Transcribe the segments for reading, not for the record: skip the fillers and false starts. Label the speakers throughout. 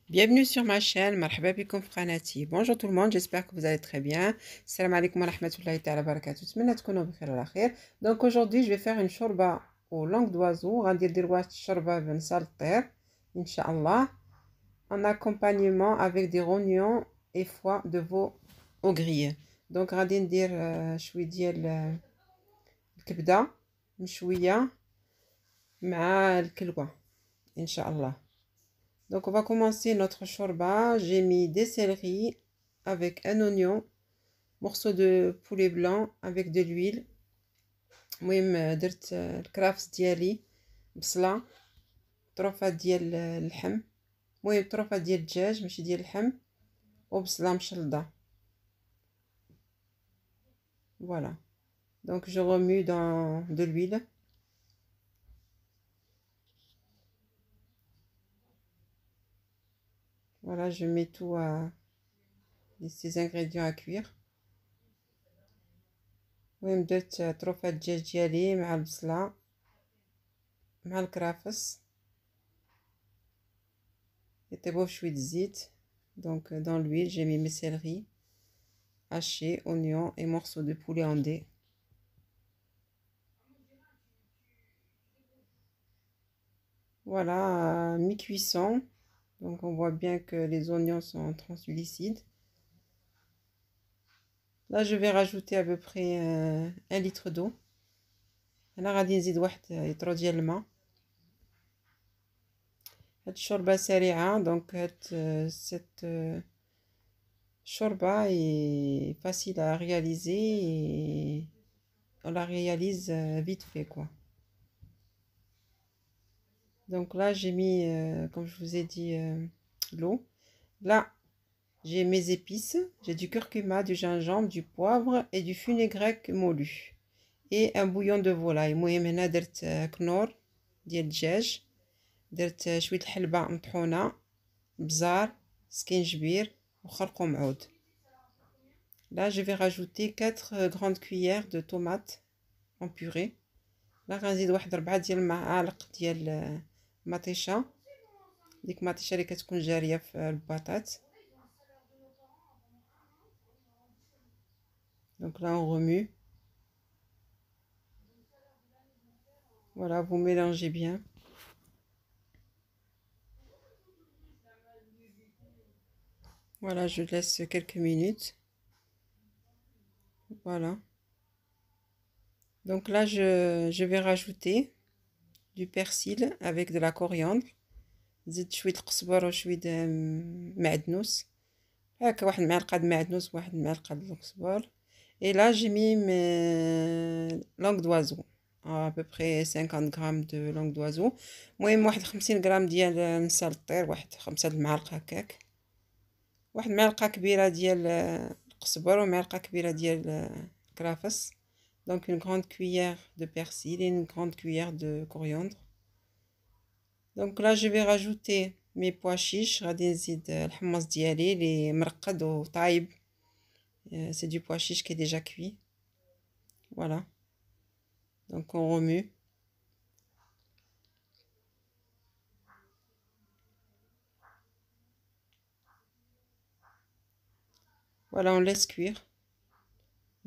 Speaker 1: Bienvenue sur ma chaîne, marhaba bikoum fi qanati. Bonjour tout le monde, j'espère que vous allez très bien. Salam alaikum wa rahmatullahi ta'ala barakatuh. Tmena tkounou bi khair wa khair. Donc aujourd'hui, je vais faire une shorba aux langues d'oiseau. غندير دروات shorba ben salter, Inch'Allah, en accompagnement avec des rognons et foie de veau au grillé. Donc غادي ندير شوي ديال الكبده مشويه مع الكلوه Inch'Allah. Donc on va commencer notre shorba. J'ai mis des céleris avec un oignon, morceau de poulet blanc avec de l'huile. المهم درت الكرافس ديالي بصلة طروفات ديال اللحم، المهم طروفات ديال الدجاج ماشي ديال اللحم، وبصلة مشلضة. Voilà. Donc je remue dans de l'huile. Voilà, je mets tout ces ingrédients à cuire. المهم درت طروفات الدجاج ديالي مع البصلة مع الكرافس يطيبوا بشوية الزيت. Donc dans l'huile j'ai mis mes céleris hachés, oignons et morceaux de poulet en dés. Voilà, mi-cuisson. Donc on voit bien que les oignons sont translucides. Là je vais rajouter à peu près 1 litre d'eau. أنا غادي نزيد واحد يطرو ديال الماء. هاد الشوربة سريعة، donc cette shorba est facile à réaliser et on la réalise vite fait quoi. Donc là j'ai mis, comme je vous ai dit, l'eau. Là j'ai mes épices, j'ai du curcuma, du gingembre, du poivre et du fenugrec moulu et un bouillon de volaille. المهم هنا درت كنور ديال الدجاج، درت شوية الحلبة مطحونة، بزار، سكينجبير وخرقوم عود. Là je vais rajouter 4 grandes cuillères de tomates en purée. là غنزيد واحد 4 ديال المعالق ديال مطيشه، ديك مطيشه اللي كتكون جاريه في البطاط. Donc là on remue. Voilà, vous mélangez bien. Voilà, je laisse quelques minutes. Voilà. Donc là je vais rajouter du persil avec de la coriandre. زيد شويه القزبر وشويه معدنوس، هكا واحد المعلقه د معدنوس واحد المعلقه د القزبر. Et là j'ai mis mes langues d'oiseau, à peu près 50 grammes de langue d'oiseau. المهم واحد 50 غرام ديال نسا الطير، واحد 5 المعالق هكاك، واحد المعلقه كبيره ديال القزبر ومعلقه كبيره ديال الكرافس. Donc une grande cuillère de persil et une grande cuillère de coriandre. Donc là je vais rajouter mes pois chiches. غادي نزيد الحمص ديالي اللي مرقد وطايب. C'est du pois chiche qui est déjà cuit. Voilà. Donc on remue. Voilà, on laisse cuire.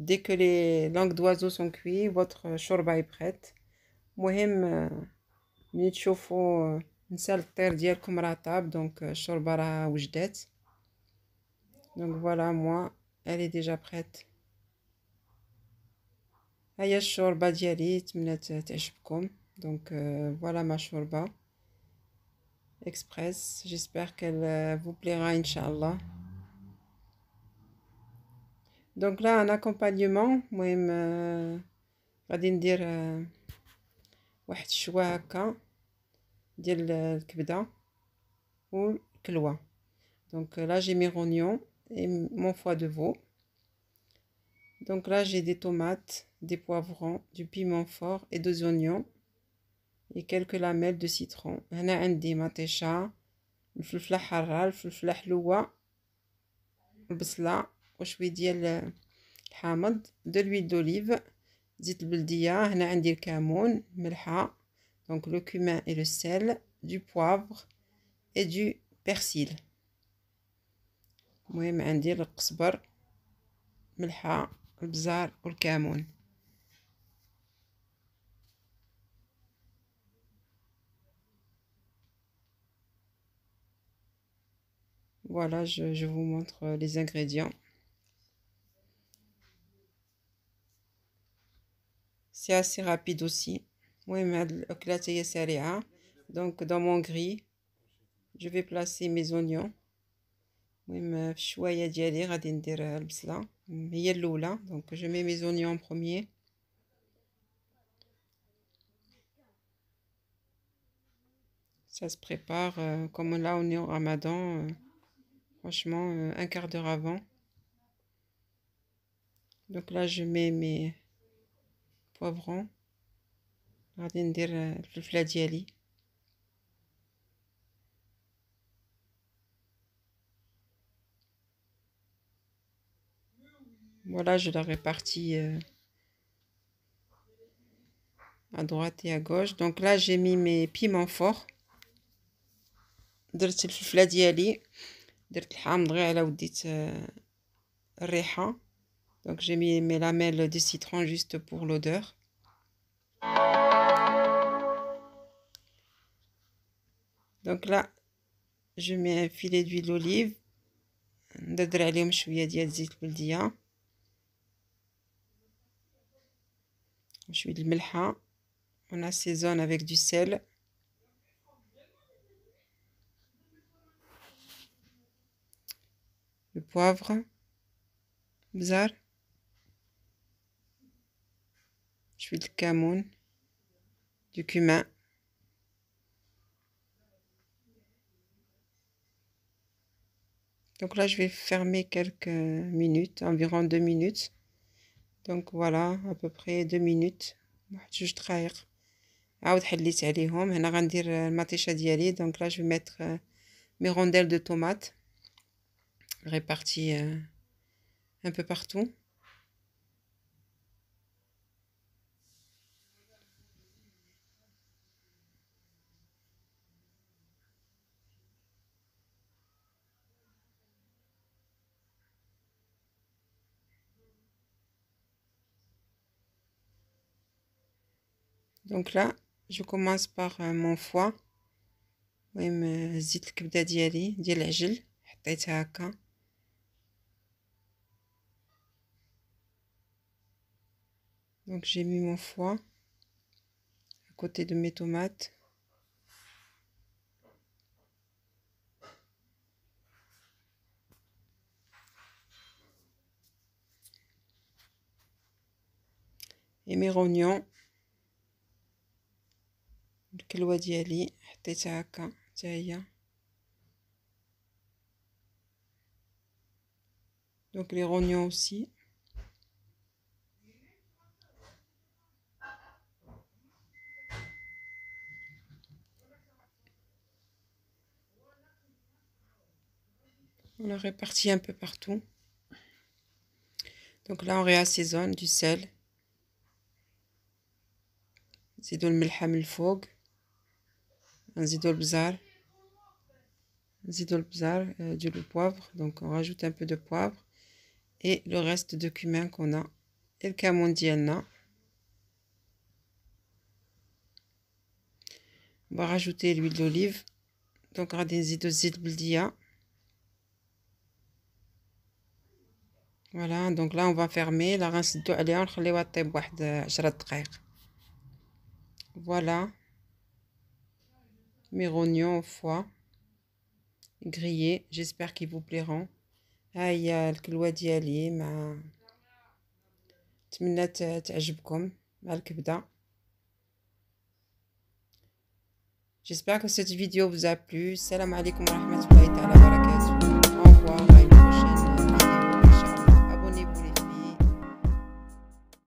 Speaker 1: Dès que les langues d'oiseaux sont cuites, votre shorba est prête. المهم ملي تشوفوا نسى الطير ديالكم راه طاب، دونك الشوربه راه وجدات. Donc voilà, moi elle est déjà prête. هيا الشوربه ديالي، نتمنى تعجبكم. Donc voilà ma shorba express. J'espère qu'elle vous plaira Inch'Allah. Donc là en accompagnement المهم غادي ندير واحد الشوا هكا ديال الكبده والكلوه. Donc là j'ai mes rognons et mon foie de veau. Donc là j'ai des tomates, des poivrons, du piment fort et des oignons et quelques lamelles de citron. هنا عندي مطيشه، الفلفله حاره، الفلفله حلوه، البصله وشويه ديال الحامض، de l'huile d'olive، زيت البلديه. هنا عندي الكمون، ملحه، donc le cumin et le sel, du poivre et du persil. المهم عندي القزبر، ملحة، البزار والكمون. Voilà, je vous montre les ingrédients. C'est assez rapide aussi. المهم هاد الأكلات هي سريعة. Donc dans mon grille je vais placer mes oignons. المهم في الشواية ديالي غادي ندير البصلة هي الأولى. Donc je mets mes oignons en premier. Ça se prépare comme là on est au Ramadan. Franchement, un quart d'heure avant. Donc là je mets mes poivrons. غادي ندير الفلفلة ديالي. Voilà, je la répartis à droite et à gauche. Donc là j'ai mis mes piments forts. درت الفلفلة ديالي، درت الحامض غير على وديت الريحة. Donc j'ai mis mes lamelles de citron juste pour l'odeur. Donc là je mets un filet d'huile d'olive، ندير عليهم شوية ديال زيت البلدية وشوية الملحة. On assaisonne avec du sel. Le poivre, bzar, شوية الكمون, du cumin. Donc là je vais fermer quelques minutes, environ 2 minutes. Donc voilà, à peu près 2 minutes. واحد جوج دقايق. عاود حليت عليهم. هنا غندير المطيشة ديالي. Donc là je vais mettre mes rondelles de tomates réparties un peu partout. Donc là je commence par mon foie. المهم زيت الكبدة ديالي ديال العجل حطيتها هكا. Donc j'ai mis mon foie à côté de mes tomates. Et mes rognons. الكلوة ديالي حطيتها هكا حتى هي. Donc les rognons aussi. On le répartit un peu partout. Donc là on réassaisonne du sel. نزيدو الملحة من الفوق. نزيدو البزار. نزيدو البزار du poivre. Donc on rajoute un peu de poivre. Et le reste de cumin qu'on a. Et le كمون ديالنا. On va rajouter l'huile d'olive. Donc غادي نزيدو الزيت البلدية. Voilà, donc là on va fermer. لا غنسدو عليها ونخليوها طيب واحد 10 دقائق. Voilà mes rognons au foie grillés. J'espère qu'ils vous plairont. ها هي الكلوة ديالي مع نتمنى تعجبكم مع الكبدة. J'espère que cette vidéo vous a plu. Salam alaikum wa rahmatullahi wa barakatuh. Au revoir.